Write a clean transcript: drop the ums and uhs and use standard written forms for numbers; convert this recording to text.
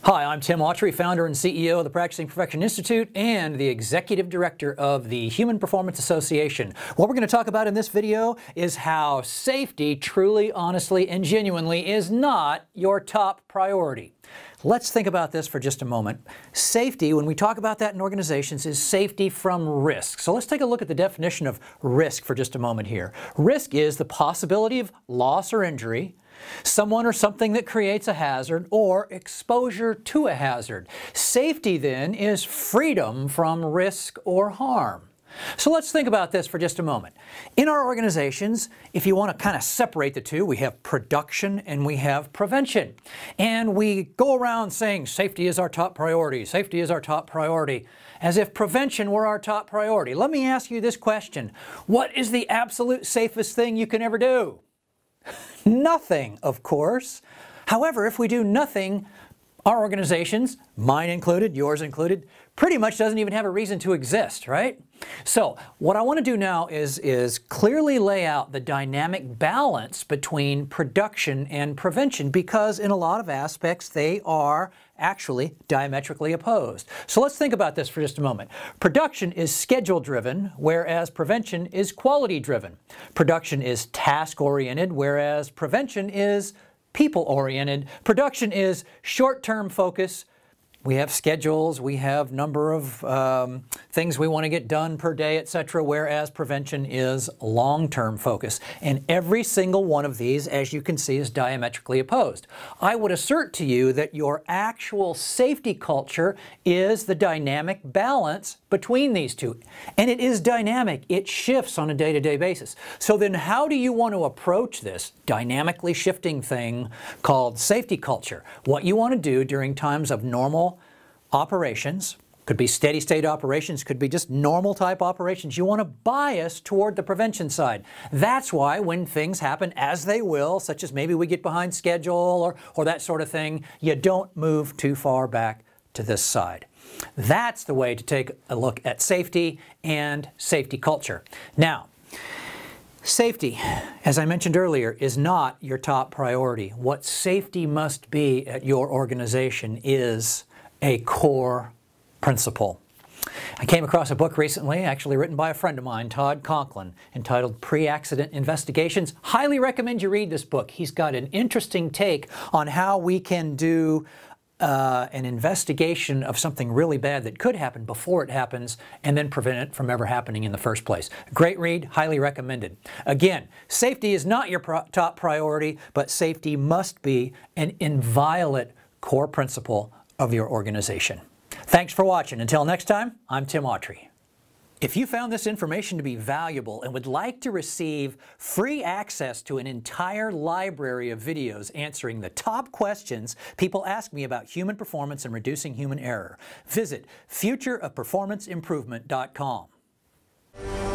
Hi, I'm Tim Autrey, founder and CEO of the Practicing Perfection Institute and the Executive Director of the Human Performance Association. What we're going to talk about in this video is how safety truly, honestly, and genuinely is not your top priority. Let's think about this for just a moment. Safety, when we talk about that in organizations, is safety from risk. So let's take a look at the definition of risk for just a moment here. Risk is the possibility of loss or injury, someone or something that creates a hazard, or exposure to a hazard. Safety then is freedom from risk or harm. So let's think about this for just a moment. In our organizations, if you want to kind of separate the two, we have production and we have prevention. And we go around saying safety is our top priority, safety is our top priority, as if prevention were our top priority. Let me ask you this question. What is the absolute safest thing you can ever do? Nothing, of course. However, if we do nothing, our organizations, mine included, yours included, pretty much doesn't even have a reason to exist, right? So what I want to do now is clearly lay out the dynamic balance between production and prevention, because in a lot of aspects they are actually diametrically opposed. So let's think about this for just a moment. Production is schedule-driven, whereas prevention is quality-driven. Production is task-oriented, whereas prevention is people-oriented. Production is short-term focus. We have schedules, we have number of things we want to get done per day, etc., whereas prevention is long-term focus. And every single one of these, as you can see, is diametrically opposed. I would assert to you that your actual safety culture is the dynamic balance between these two. And it is dynamic. It shifts on a day-to-day basis. So then how do you want to approach this dynamically shifting thing called safety culture? What you want to do during times of normal operations, could be steady state operations, could be just normal type operations, you want to bias toward the prevention side. That's why when things happen, as they will, such as maybe we get behind schedule or that sort of thing, you don't move too far back to this side. That's the way to take a look at safety and safety culture. Now, safety, as I mentioned earlier, is not your top priority. What safety must be at your organization is a core principle. I came across a book recently, actually written by a friend of mine, Todd Conklin, entitled Pre-Accident Investigations. Highly recommend you read this book. He's got an interesting take on how we can do an investigation of something really bad that could happen before it happens and then prevent it from ever happening in the first place. Great read, highly recommended. Again, safety is not your top priority, but safety must be an inviolate core principle of your organization. Thanks for watching. Until next time, I'm Tim Autrey. If you found this information to be valuable and would like to receive free access to an entire library of videos answering the top questions people ask me about human performance and reducing human error, visit futureofperformanceimprovement.com.